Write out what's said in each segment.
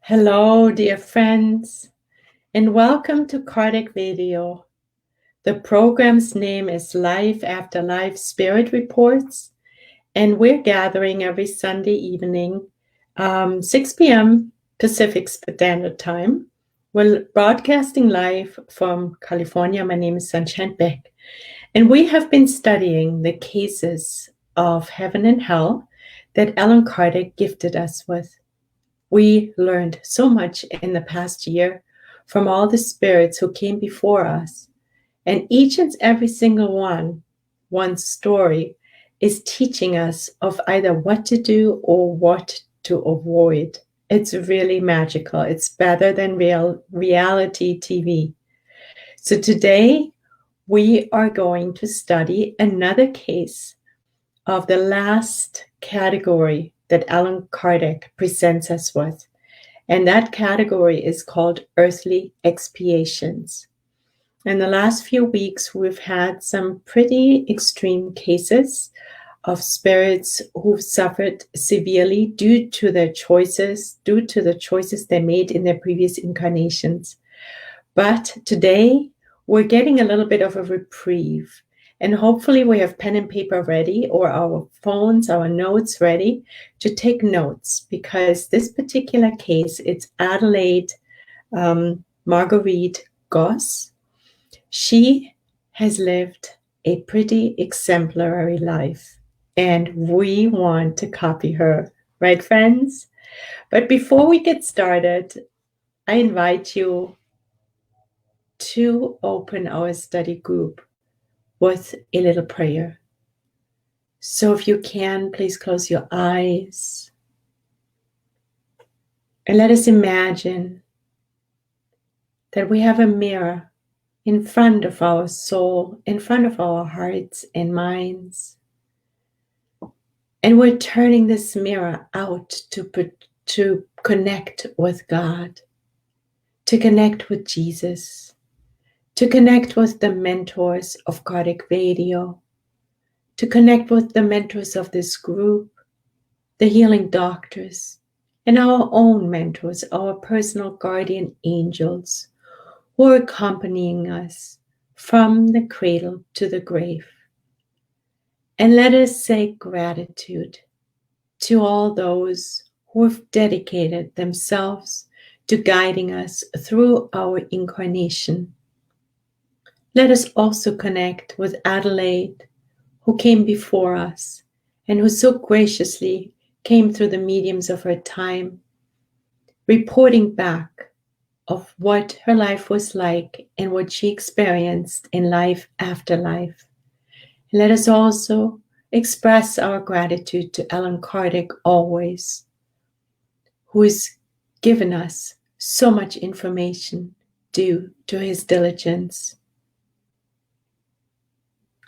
Hello, dear friends, and welcome to Kardec video. The program's name is Life After Life Spirit Reports, and we're gathering every Sunday evening, 6 p.m. Pacific Standard Time. We're broadcasting live from California. My name is Sunshine Beck, and we have been studying the cases of heaven and hell that Allan Kardec gifted us with. We learned so much in the past year from all the spirits who came before us. And each and every single one's story is teaching us of either what to do or what to avoid. It's really magical. It's better than reality TV. So today we are going to study another case of the last category that Allan Kardec presents us with. And that category is called earthly expiations. In the last few weeks, we've had some pretty extreme cases of spirits who've suffered severely due to the choices they made in their previous incarnations. But today, we're getting a little bit of a reprieve. And hopefully we have pen and paper ready, or our phones, our notes ready to take notes, because this particular case, it's Adelaide-Marguerite Gosse. She has lived a pretty exemplary life, and we want to copy her, right, friends? But before we get started, I invite you to open our study group with a little prayer. So if you can, please close your eyes and let us imagine that we have a mirror in front of our soul, in front of our hearts and minds. And we're turning this mirror out to connect with God, to connect with Jesus, to connect with the mentors of Kardec Radio, to connect with the mentors of this group, the healing doctors, and our own mentors, our personal guardian angels, who are accompanying us from the cradle to the grave. And let us say gratitude to all those who have dedicated themselves to guiding us through our incarnation. Let us also connect with Adelaide, who came before us and who so graciously came through the mediums of her time, reporting back of what her life was like and what she experienced in life after life. And let us also express our gratitude to Allan Kardec always, who has given us so much information due to his diligence.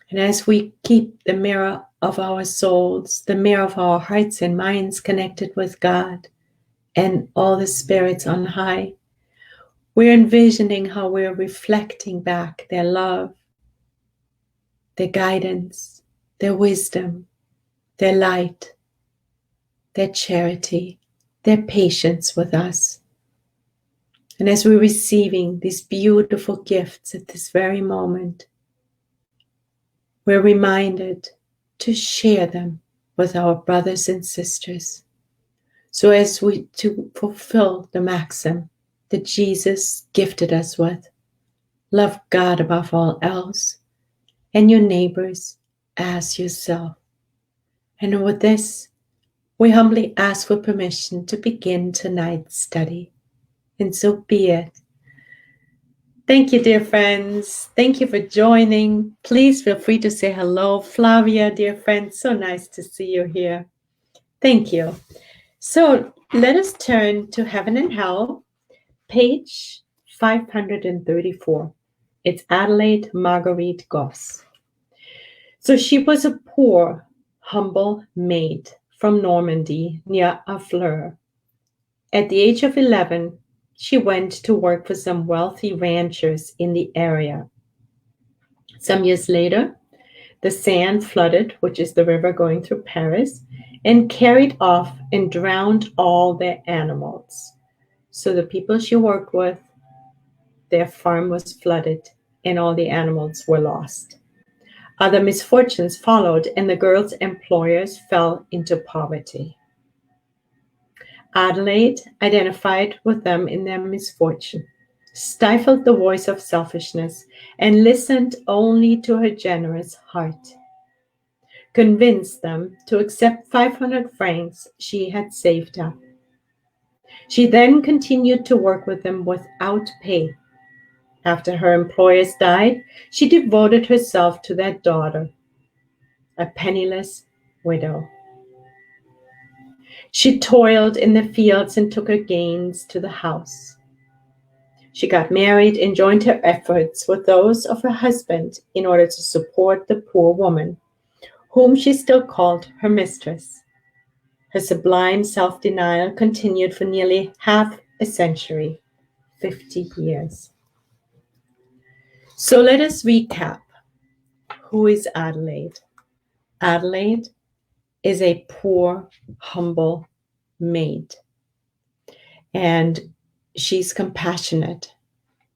And as we keep the mirror of our souls, the mirror of our hearts and minds connected with God and all the spirits on high, we're envisioning how we're reflecting back their love, their guidance, their wisdom, their light, their charity, their patience with us. And as we're receiving these beautiful gifts at this very moment, we're reminded to share them with our brothers and sisters, so as we to fulfill the maxim that Jesus gifted us with: love God above all else, and your neighbors as yourself. And with this, we humbly ask for permission to begin tonight's study. And so be it. Thank you, dear friends. Thank you for joining. Please feel free to say hello. Flavia, dear friend, so nice to see you here. Thank you. So let us turn to Heaven and Hell, page 534. It's Adelaide-Marguerite Gosse. So she was a poor, humble maid from Normandy near Harfleur. At the age of 11, she went to work for some wealthy ranchers in the area. Some years later, the Seine flooded, which is the river going through Paris, and carried off and drowned all their animals. So the people she worked with, their farm was flooded and all the animals were lost. Other misfortunes followed, and the girls' employers fell into poverty. Adelaide identified with them in their misfortune, stifled the voice of selfishness, and listened only to her generous heart. Convinced them to accept 500 francs she had saved up. She then continued to work with them without pay. After her employers died, she devoted herself to their daughter, a penniless widow. She toiled in the fields and took her gains to the house. She got married and joined her efforts with those of her husband in order to support the poor woman, whom she still called her mistress. Her sublime self-denial continued for nearly half a century, 50 years. So let us recap. Who is Adelaide? Adelaide is a poor, humble maid. And she's compassionate.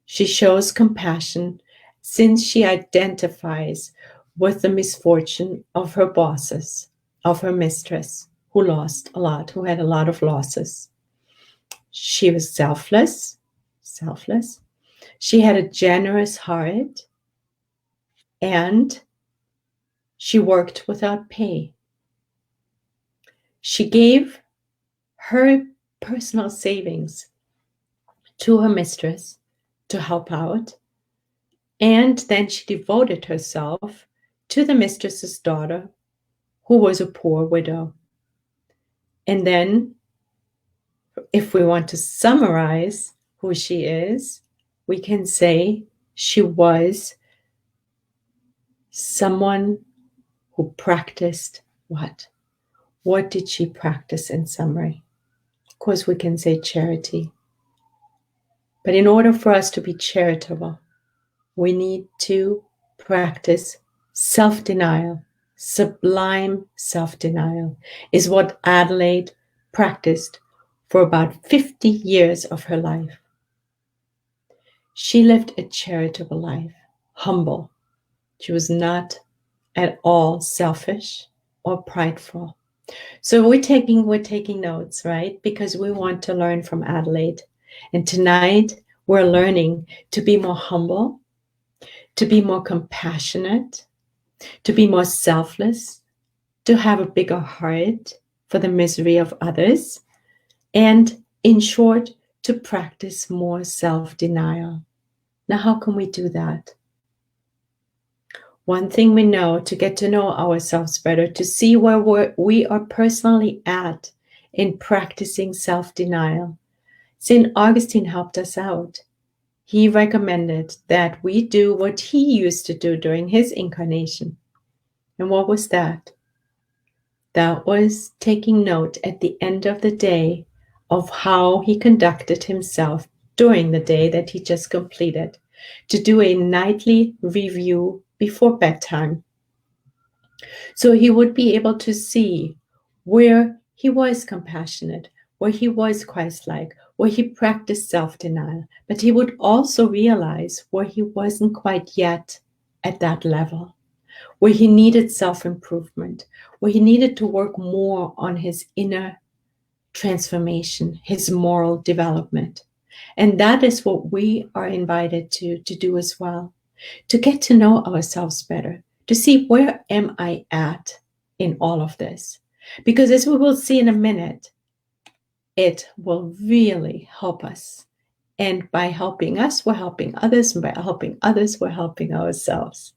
She shows compassion since she identifies with the misfortune of her bosses, of her mistress, who lost a lot, who had a lot of losses. She was selfless. She had a generous heart, and she worked without pay. She gave her personal savings to her mistress to help out, and then she devoted herself to the mistress's daughter, who was a poor widow. And then, if we want to summarize who she is, we can say she was someone who practiced what? What did she practice in summary? Of course, we can say charity. But in order for us to be charitable, we need to practice self-denial. Sublime self-denial is what Adelaide practiced for about 50 years of her life. She lived a charitable life, humble. She was not at all selfish or prideful. So we're taking notes, right? Because we want to learn from Adelaide. And tonight we're learning to be more humble, to be more compassionate, to be more selfless, to have a bigger heart for the misery of others, and in short, to practice more self-denial. Now, how can we do that? One thing we know, to get to know ourselves better, to see where we are personally at in practicing self-denial. St. Augustine helped us out. He recommended that we do what he used to do during his incarnation. And what was that? That was taking note at the end of the day of how he conducted himself during the day that he just completed, to do a nightly review before bedtime. So he would be able to see where he was compassionate, where he was Christ-like, where he practiced self-denial, but he would also realize where he wasn't quite yet at that level, where he needed self-improvement, where he needed to work more on his inner transformation, his moral development. And that is what we are invited to do as well, to get to know ourselves better, to see where am I at in all of this. Because as we will see in a minute, it will really help us. And by helping us, we're helping others. And by helping others, we're helping ourselves.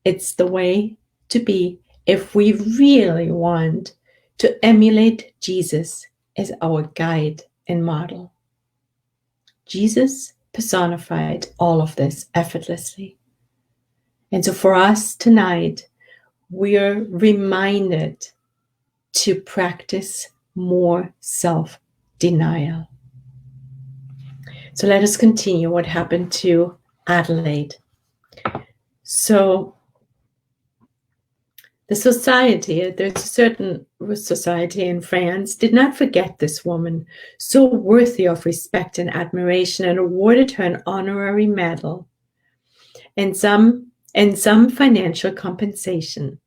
It's the way to be if we really want to emulate Jesus as our guide and model. Jesus personified all of this effortlessly. And so for us tonight, we are reminded to practice more self-denial. So let us continue what happened to Adelaide. So The society, there's a certain society in France, did not forget this woman, so worthy of respect and admiration, and awarded her an honorary medal and some financial compensation.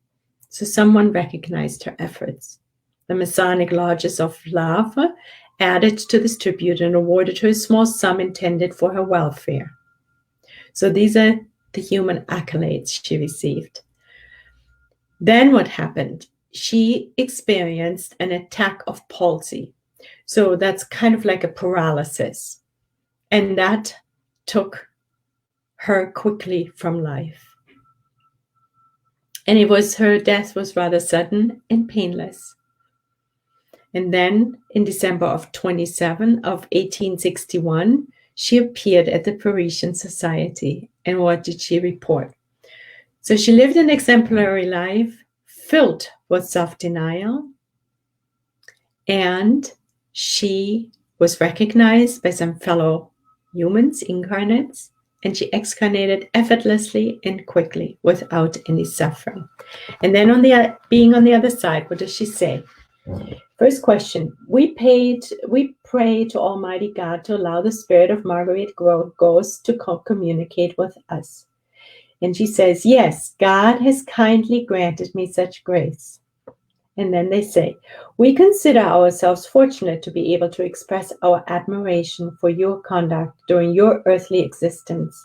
So someone recognized her efforts. The Masonic lodges of Havre added to this tribute and awarded her a small sum intended for her welfare. So these are the human accolades she received. Then what happened? She experienced an attack of palsy. So that's kind of like a paralysis. And that took her quickly from life. And her death was rather sudden and painless. And then in December of 1861, she appeared at the Parisian Society. And what did she report? So she lived an exemplary life filled with self-denial, and she was recognized by some fellow humans, incarnates, and she excarnated effortlessly and quickly without any suffering. And then being on the other side, what does she say? First question, we pray to Almighty God to allow the spirit of Marguerite Gosse to communicate with us. And she says, yes, God has kindly granted me such grace. And then they say, we consider ourselves fortunate to be able to express our admiration for your conduct during your earthly existence.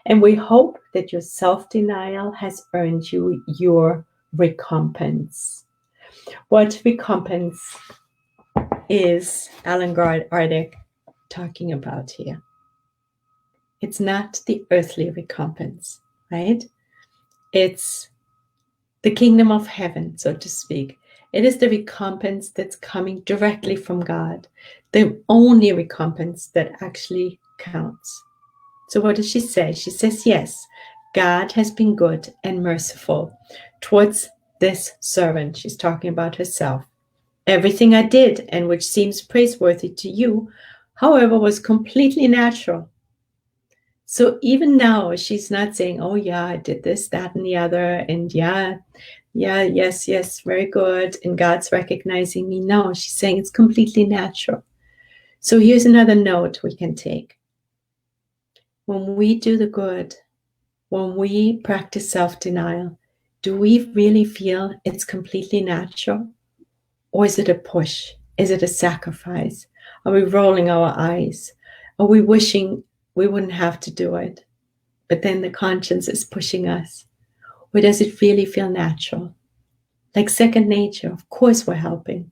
And we hope that your self-denial has earned you your recompense. What recompense is Allan Kardec talking about here? It's not the earthly recompense, right? It's the kingdom of heaven, so to speak. It is the recompense that's coming directly from God, the only recompense that actually counts. So what does she say? She says, yes, God has been good and merciful towards this servant. She's talking about herself. Everything I did, and which seems praiseworthy to you, however, was completely natural. So even now, she's not saying, oh yeah, I did this, that, and the other, and yes, very good, and God's recognizing me. No, she's saying it's completely natural. So here's another note we can take. When we do the good, when we practice self-denial, do we really feel it's completely natural? Or is it a push? Is it a sacrifice? Are we rolling our eyes? Are we wishing we wouldn't have to do it, but then the conscience is pushing us? Or does it really feel natural? Like second nature. Of course we're helping.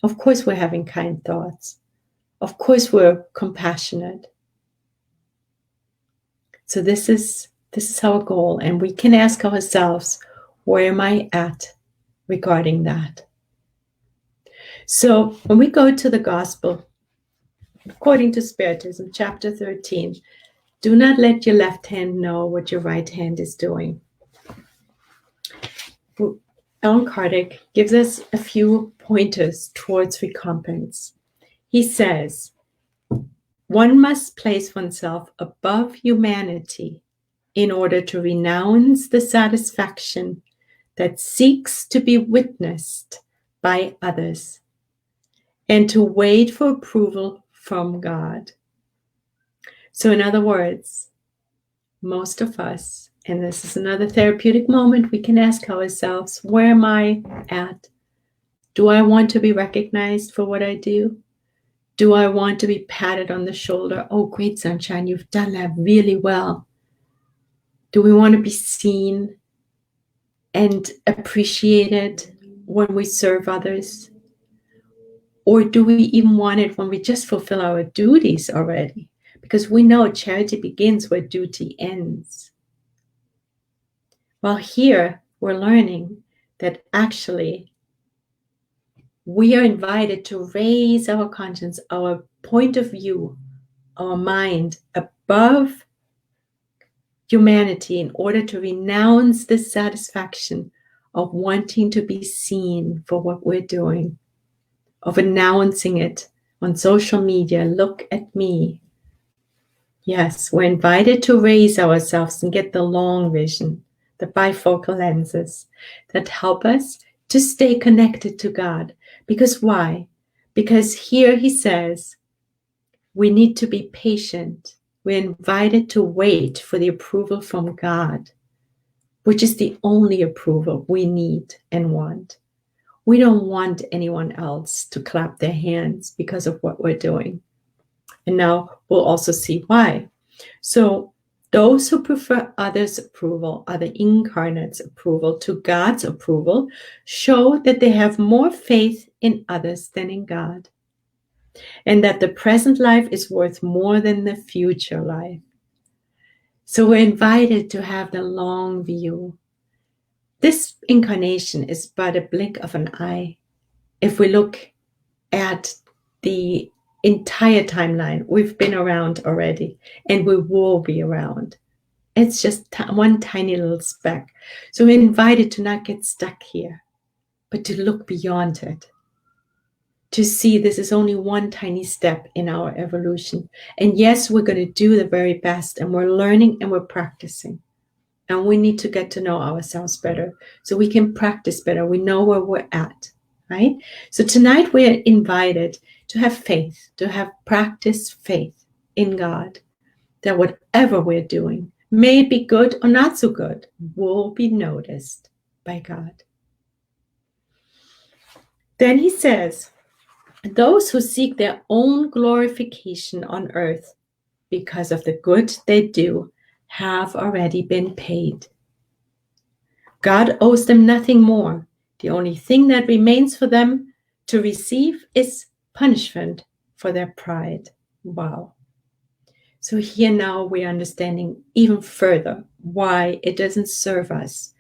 Of course we're having kind thoughts. Of course we're compassionate. So this is our goal, and we can ask ourselves, where am I at regarding that? So when we go to the gospel, according to Spiritism, chapter 13, do not let your left hand know what your right hand is doing. Allan Kardec gives us a few pointers towards recompense. He says, one must place oneself above humanity in order to renounce the satisfaction that seeks to be witnessed by others, and to wait for approval from God. So in other words, most of us, and this is another therapeutic moment, we can ask ourselves, where am I at? Do I want to be recognized for what I do? Do I want to be patted on the shoulder? Oh, great, sunshine, you've done that really well. Do we want to be seen and appreciated when we serve others? Or do we even want it when we just fulfill our duties already? Because we know charity begins where duty ends. Well, here we're learning that actually we are invited to raise our conscience, our point of view, our mind above humanity in order to renounce the satisfaction of wanting to be seen for what we're doing, of announcing it on social media. Look at me. Yes, we're invited to raise ourselves and get the long vision, the bifocal lenses that help us to stay connected to God. Because why? Because here he says, we need to be patient. We're invited to wait for the approval from God, which is the only approval we need and want. We don't want anyone else to clap their hands because of what we're doing. And now we'll also see why. So those who prefer others' approval, other incarnates' approval to God's approval, show that they have more faith in others than in God, and that the present life is worth more than the future life. So we're invited to have the long view. This incarnation is but a blink of an eye. If we look at the entire timeline, we've been around already, and we will be around. It's just one tiny little speck. So we're invited to not get stuck here, but to look beyond it, to see this is only one tiny step in our evolution. And yes, we're going to do the very best, and we're learning and we're practicing. And we need to get to know ourselves better so we can practice better. We know where we're at, right? So tonight we're invited to have faith, to have practiced faith in God, that whatever we're doing, may it be good or not so good, will be noticed by God. Then he says, those who seek their own glorification on earth because of the good they do have already been paid. God owes them nothing more. The only thing that remains for them to receive is punishment for their pride. Wow. So here now we're understanding even further why it doesn't serve us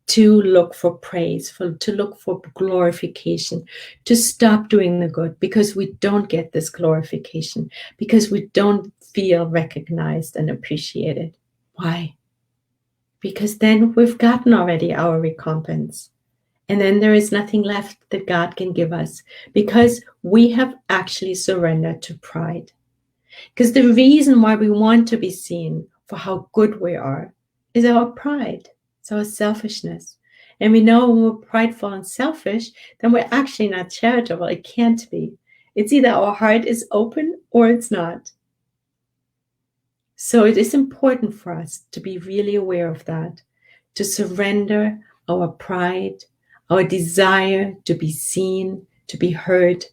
to look for praise, to look for glorification, to stop doing the good, because we don't get this glorification, because we don't feel recognized and appreciated. Why? Because then we've gotten already our recompense. And then there is nothing left that God can give us, because we have actually surrendered to pride. Because the reason why we want to be seen for how good we are is our pride. It's our selfishness. And we know when we're prideful and selfish, then we're actually not charitable. It can't be. It's either our heart is open or it's not. So it is important for us to be really aware of that, to surrender our pride, our desire to be seen, to be heard,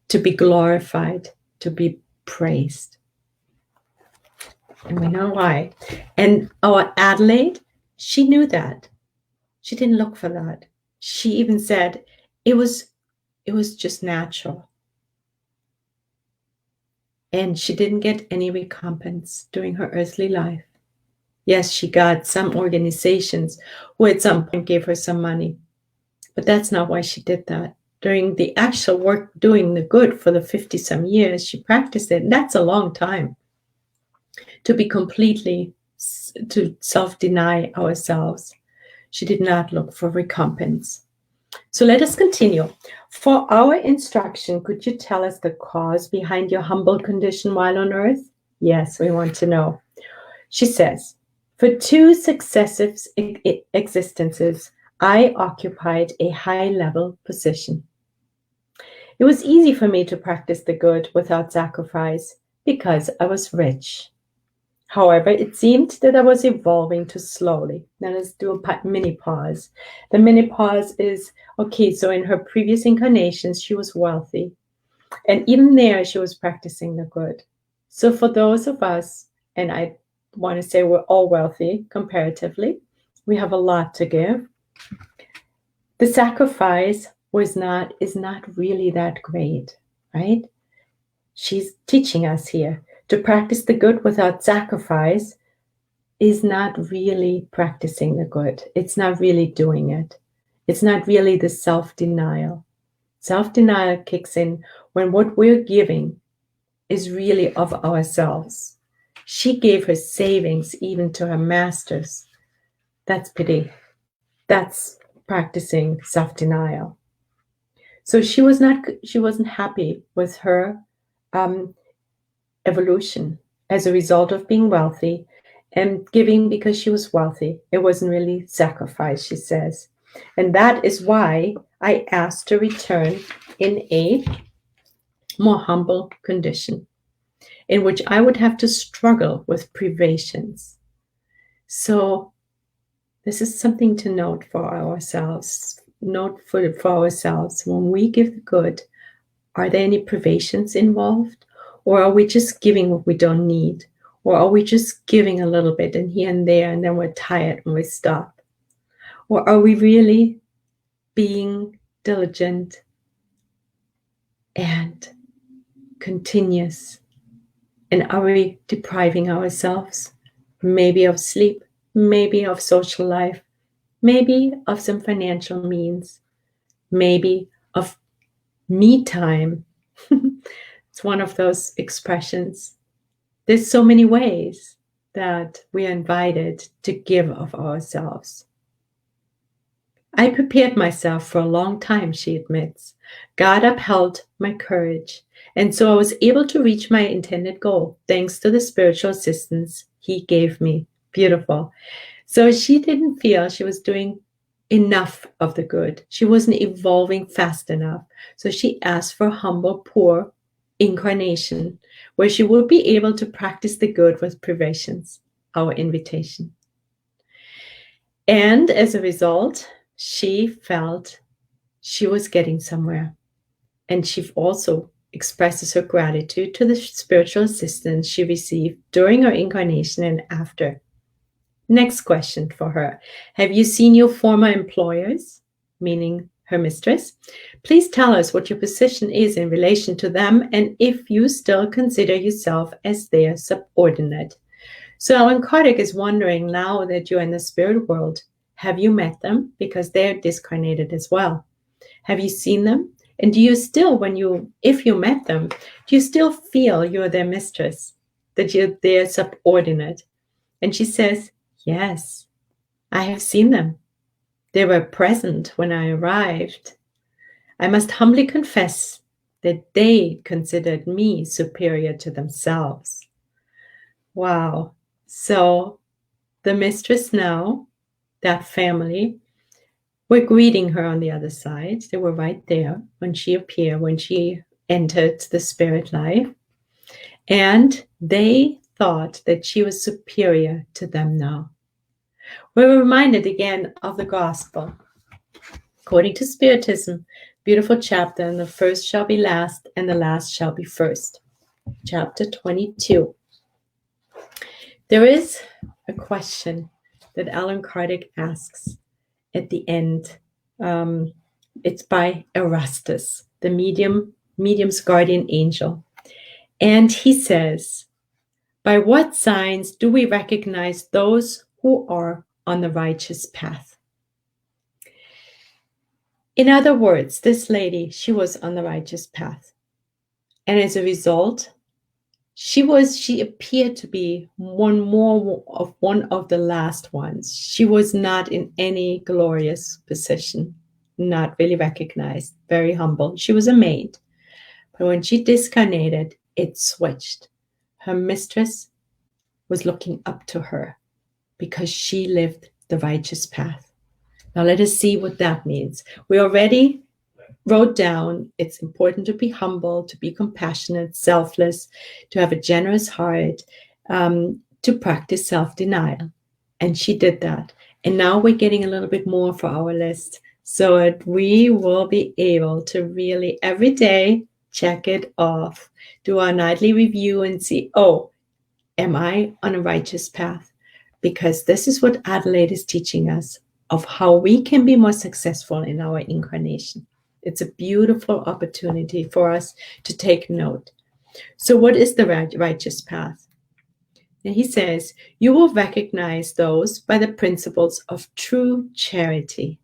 to be glorified, to be praised. And we know why. And our Adelaide, she knew that. She didn't look for that. She even said it was just natural. And she didn't get any recompense during her earthly life. Yes, she got some organizations who at some point gave her some money. But that's not why she did that. During the actual work doing the good for the 50-some years, she practiced it. And that's a long time to be completely, to self-deny ourselves. She did not look for recompense. So let us continue. For our instruction, could you tell us the cause behind your humble condition while on earth? Yes, we want to know. She says, for 2 successive existences, I occupied a high-level position. It was easy for me to practice the good without sacrifice because I was rich. However, it seemed that I was evolving too slowly. Now let's do a mini pause. The mini pause is, okay, so in her previous incarnations, she was wealthy. And even there, she was practicing the good. So for those of us, and I want to say we're all wealthy comparatively, we have a lot to give. The sacrifice is not really that great, right? She's teaching us here. To practice the good without sacrifice is not really practicing the good. It's not really doing it. It's not really the self-denial. Self-denial kicks in when what we're giving is really of ourselves. She gave her savings even to her masters. That's pity. That's practicing self-denial. So she wasn't happy with her evolution as a result of being wealthy and giving because she was wealthy. It wasn't really sacrifice, she says. And that is why I asked to return in a more humble condition, in which I would have to struggle with privations. So this is something to note for ourselves. Note for ourselves, when we give the good, are there any privations involved? Or are we just giving what we don't need? Or are we just giving a little bit and here and there, and then we're tired and we stop? Or are we really being diligent and continuous? And are we depriving ourselves maybe of sleep, maybe of social life, maybe of some financial means, maybe of me time? It's one of those expressions. There's so many ways that we are invited to give of ourselves. I prepared myself for a long time, she admits. God upheld my courage, and so I was able to reach my intended goal thanks to the spiritual assistance he gave me. Beautiful. So she didn't feel she was doing enough of the good. She wasn't evolving fast enough. So she asked for a humble, poor incarnation where she would be able to practice the good with privations, our invitation. And as a result, she felt she was getting somewhere. And she also expresses her gratitude to the spiritual assistance she received during her incarnation and after. Next question for her. Have you seen your former employers, meaning her mistress? Please tell us what your position is in relation to them and if you still consider yourself as their subordinate. So Allan Kardec is wondering, now that you're in the spirit world, have you met them? Because they're discarnated as well. Have you seen them? And do you still, if you met them, do you still feel you're their mistress, that you're their subordinate? And she says, yes, I have seen them. They were present when I arrived. I must humbly confess that they considered me superior to themselves. Wow. So the mistress now, that family, were greeting her on the other side. They were right there when she appeared, when she entered the spirit life. And they thought that she was superior to them now. We're reminded again of the gospel. According to Spiritism, beautiful chapter, and the first shall be last, and the last shall be first. Chapter 22. There is a question that Allan Kardec asks at the end. It's by Erastus, the medium's guardian angel. And he says, by what signs do we recognize those who are on the righteous path? In other words, this lady, she was on the righteous path. And as a result, she appeared to be one of the last ones. She was not in any glorious position, not really recognized, very humble. She was a maid. But when she discarnated, it switched. Her mistress was looking up to her because she lived the righteous path. Now let us see what that means. We already wrote down it's important to be humble, to be compassionate, selfless, to have a generous heart, to practice self-denial. And she did that. And now we're getting a little bit more for our list so that we will be able to really every day check it off, do our nightly review and see, oh, am I on a righteous path? Because this is what Adelaide is teaching us of how we can be more successful in our incarnation. It's a beautiful opportunity for us to take note. So what is the righteous path? And he says, you will recognize those by the principles of true charity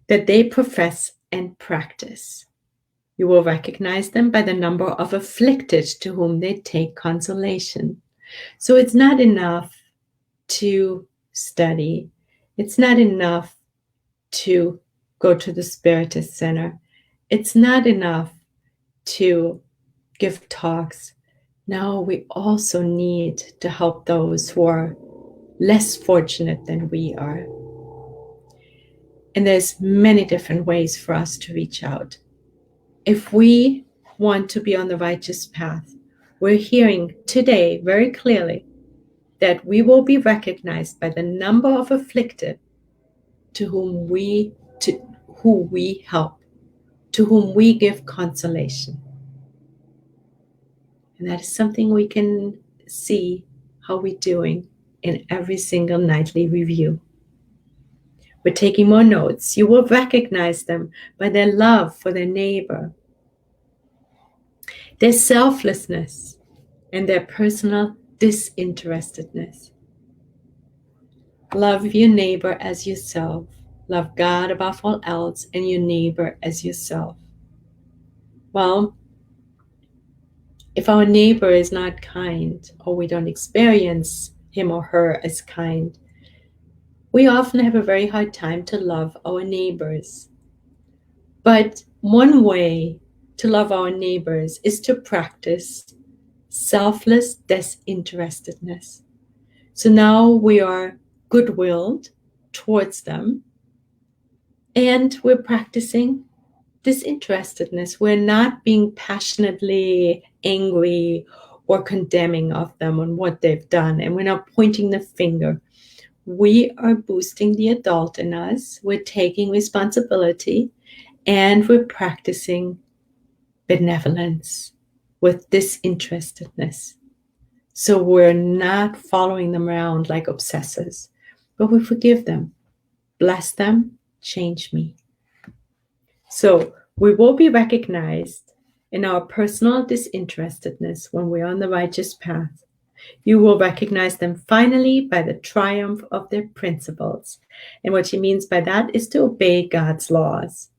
that they profess and practice. You will recognize them by the number of afflicted to whom they take consolation. So it's not enough to study. It's not enough to go to the Spiritist Center. It's not enough to give talks. now we also need to help those who are less fortunate than we are. And there's many different ways for us to reach out. If we want to be on the righteous path, we're hearing today very clearly that we will be recognized by the number of afflicted to whom we help, to whom we give consolation. And that is something we can see how we're doing in every single nightly review. We're taking more notes. You will recognize them by their love for their neighbor, their selflessness, and their personal disinterestedness. Love your neighbor as yourself. Love God above all else and your neighbor as yourself. Well, if our neighbor is not kind, or we don't experience him or her as kind, we often have a very hard time to love our neighbors. But one way to love our neighbors is to practice selfless disinterestedness. So now we are good-willed towards them, and we're practicing disinterestedness. We're not being passionately angry or condemning of them on what they've done, and we're not pointing the finger. We are boosting the adult in us. We're taking responsibility, and we're practicing benevolence with disinterestedness. So we're not following them around like obsessors, but we forgive them, bless them, change me. So we will be recognized in our personal disinterestedness when we're on the righteous path. You will recognize them finally by the triumph of their principles. And what she means by that is to obey God's laws.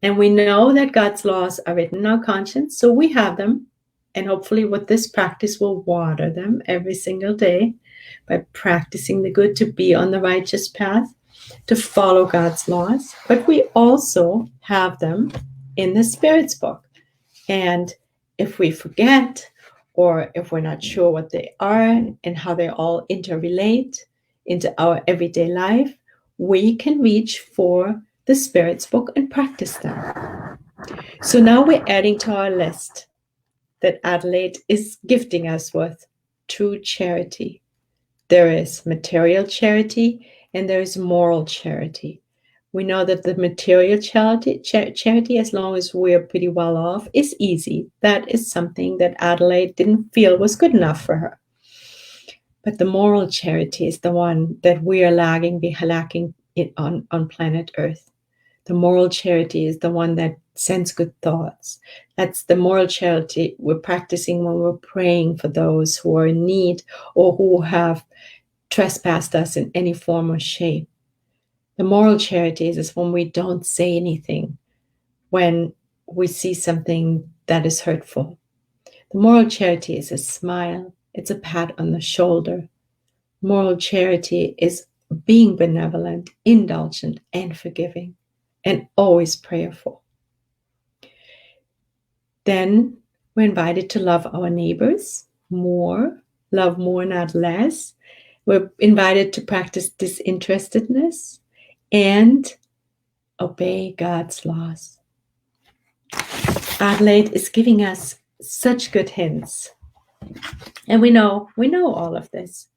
And we know that God's laws are written in our conscience, so we have them. And hopefully with this practice, we'll water them every single day by practicing the good to be on the righteous path, to follow God's laws. But we also have them in the Spirit's book. And if we forget, or if we're not sure what they are and how they all interrelate into our everyday life, we can reach for the Spirit's book and practice them. So now we're adding to our list that Adelaide is gifting us with true charity. There is material charity and there is moral charity. We know that the material charity, as long as we're pretty well off, is easy. That is something that Adelaide didn't feel was good enough for her. But the moral charity is the one that we are lacking on planet Earth. The moral charity is the one that sends good thoughts. That's the moral charity we're practicing when we're praying for those who are in need or who have trespassed us in any form or shape. The moral charity is when we don't say anything when we see something that is hurtful. The moral charity is a smile. It's a pat on the shoulder. Moral charity is being benevolent, indulgent, and forgiving, and always prayerful. Then we're invited to love our neighbors more, love more, not less. We're invited to practice disinterestedness and obey God's laws. Adelaide is giving us such good hints. And we know all of this,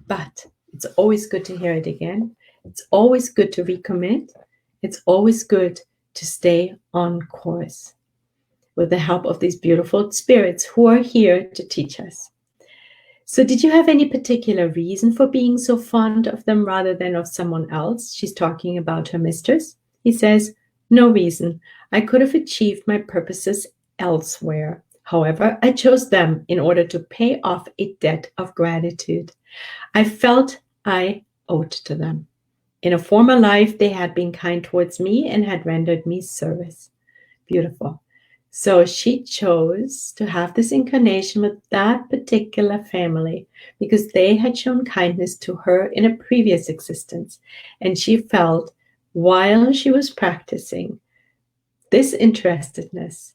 but it's always good to hear it again. It's always good to recommit. It's always good to stay on course with the help of these beautiful spirits who are here to teach us. So did you have any particular reason for being so fond of them rather than of someone else? She's talking about her mistress. He says, no reason. I could have achieved my purposes elsewhere. However, I chose them in order to pay off a debt of gratitude. I felt I owed to them. In a former life, they had been kind towards me and had rendered me service. Beautiful. So she chose to have this incarnation with that particular family because they had shown kindness to her in a previous existence. And she felt while she was practicing disinterestedness,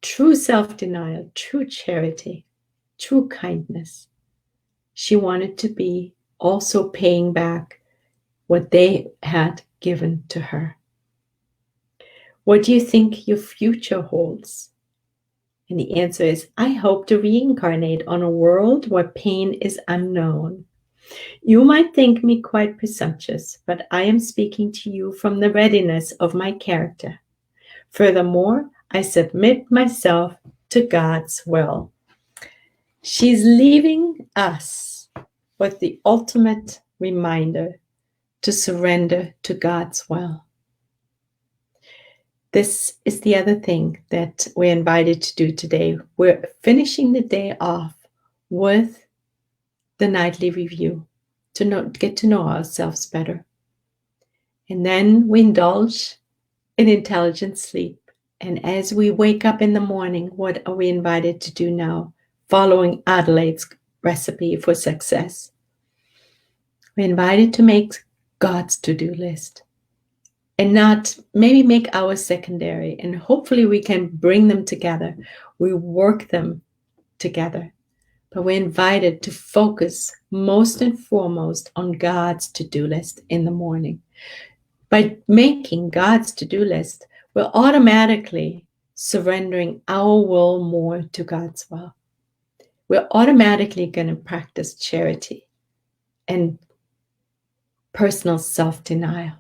true self-denial, true charity, true kindness. She wanted to be also paying back what they had given to her. What do you think your future holds? And the answer is, I hope to reincarnate on a world where pain is unknown. You might think me quite presumptuous, but I am speaking to you from the readiness of my character. Furthermore, I submit myself to God's will. She's leaving us with the ultimate reminder to surrender to God's will. This is the other thing that we're invited to do today. We're finishing the day off with the nightly review to get to know ourselves better. And then we indulge in intelligent sleep. And as we wake up in the morning, what are we invited to do now? Following Adelaide's recipe for success. We're invited to make God's to-do list. And not maybe make ours secondary. And hopefully we can bring them together. We work them together. But we're invited to focus most and foremost on God's to-do list in the morning. By making God's to-do list, we're automatically surrendering our will more to God's will. We're automatically going to practice charity and personal self-denial.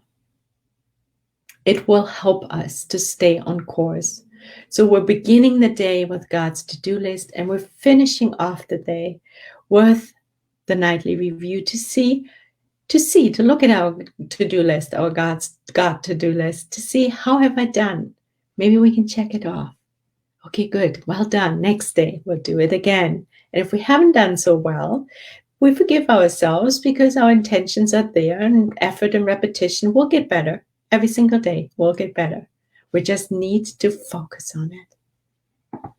It will help us to stay on course. So we're beginning the day with God's to-do list, and we're finishing off the day with the nightly review to look at our to-do list, our God to-do list, to see how have I done. Maybe we can check it off. Okay, good. Well done. Next day, we'll do it again. And if we haven't done so well, we forgive ourselves because our intentions are there, and effort and repetition will get better. Every single day will get better. We just need to focus on it.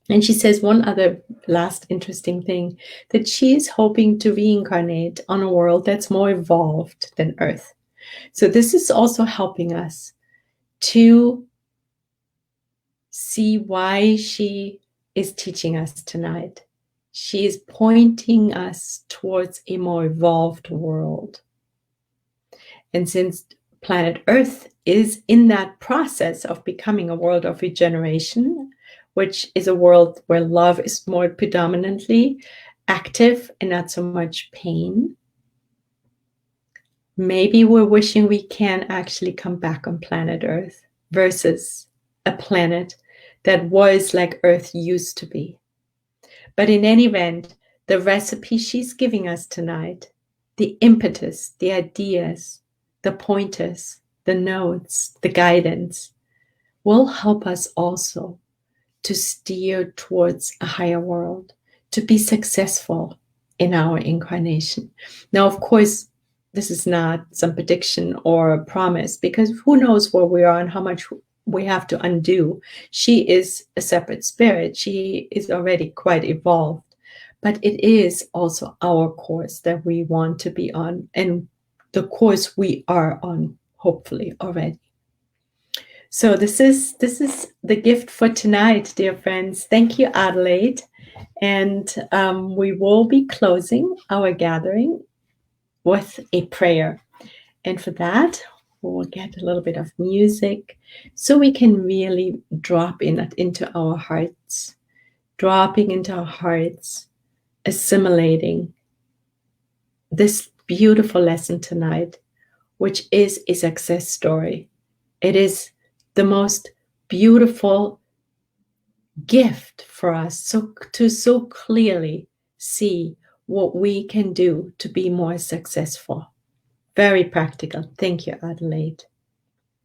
And she says one other last interesting thing, that she is hoping to reincarnate on a world that's more evolved than Earth. So this is also helping us to see why she is teaching us tonight. She is pointing us towards a more evolved world. And since planet Earth is in that process of becoming a world of regeneration, which is a world where love is more predominantly active and not so much pain, maybe we're wishing we can actually come back on planet Earth versus a planet that was like Earth used to be. But in any event, the recipe she's giving us tonight, the impetus, the ideas, the pointers, the notes, the guidance, will help us also to steer towards a higher world, to be successful in our incarnation. Now, of course, this is not some prediction or a promise, because who knows where we are and how much we have to undo. She is a separate spirit. She is already quite evolved. But it is also our course that we want to be on, and the course we are on, hopefully already. So this is the gift for tonight, dear friends. Thank you, Adelaide. And we will be closing our gathering with a prayer. And for that, we'll get a little bit of music so we can really drop into our hearts, dropping into our hearts, assimilating this beautiful lesson tonight, which is a success story. It is the most beautiful gift for us to so clearly see what we can do to be more successful. Very practical. Thank you, Adelaide.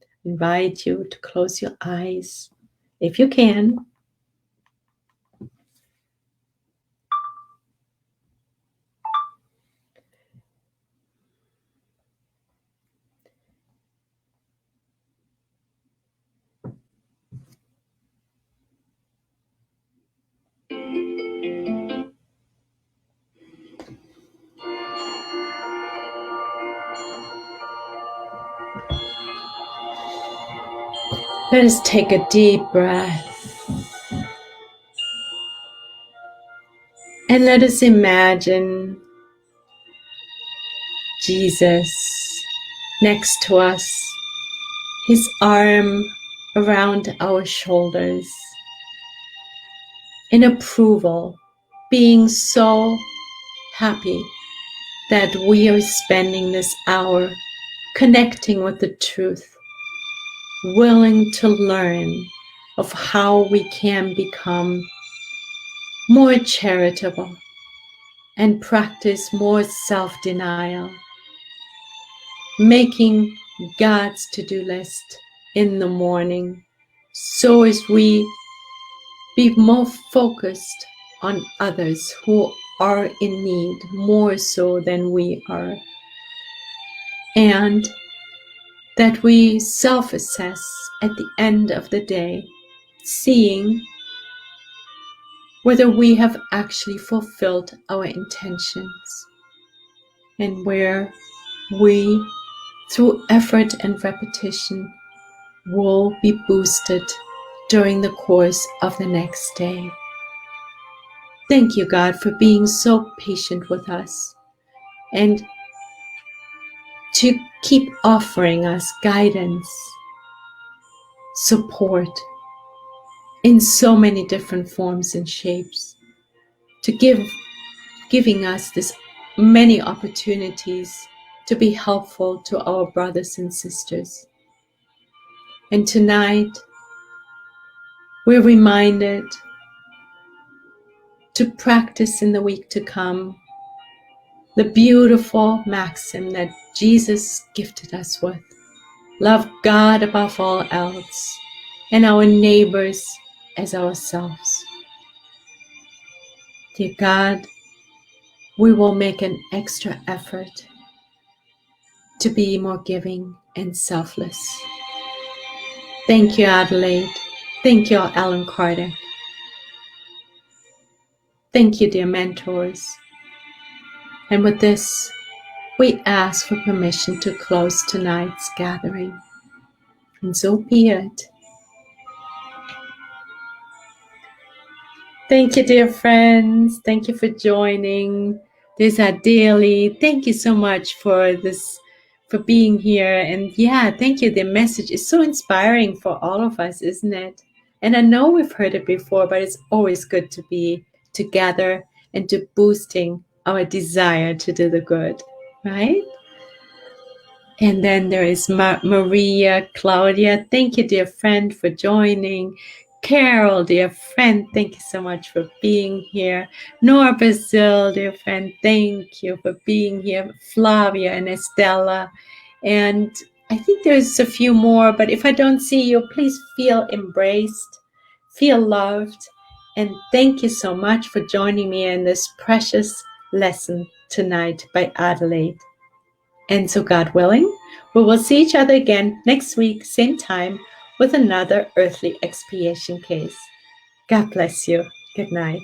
I invite you to close your eyes if you can. Let us take a deep breath. And let us imagine Jesus next to us, his arm around our shoulders, in approval, being so happy that we are spending this hour connecting with the truth, willing to learn of how we can become more charitable and practice more self-denial, making God's to-do list in the morning so as we be more focused on others who are in need more so than we are, and that we self-assess at the end of the day, seeing whether we have actually fulfilled our intentions and where we, through effort and repetition, will be boosted during the course of the next day. Thank you, God, for being so patient with us and to keep offering us guidance, support in so many different forms and shapes, to giving us this many opportunities to be helpful to our brothers and sisters. And tonight, we're reminded to practice in the week to come the beautiful maxim that Jesus gifted us with. Love God above all else and our neighbors as ourselves. Dear God, we will make an extra effort to be more giving and selfless. Thank you, Adelaide. Thank you, Allan Kardec. Thank you, dear mentors. And with this, we ask for permission to close tonight's gathering. And so be it. Thank you, dear friends. Thank you for joining. There's Adelaide. Thank you so much for this, for being here. And yeah, thank you. The message is so inspiring for all of us, isn't it? And I know we've heard it before, but it's always good to be together and to boosting our desire to do the good, right? And then there is Maria, Claudia. Thank you, dear friend, for joining. Carol, dear friend, thank you so much for being here. Nora Brazil, dear friend, thank you for being here. Flavia and Estella. And I think there's a few more, but if I don't see you, please feel embraced, feel loved. And thank you so much for joining me in this precious lesson tonight by Adelaide. And so, God willing, we will see each other again next week, same time, with another earthly expiation case. God bless you. Good night.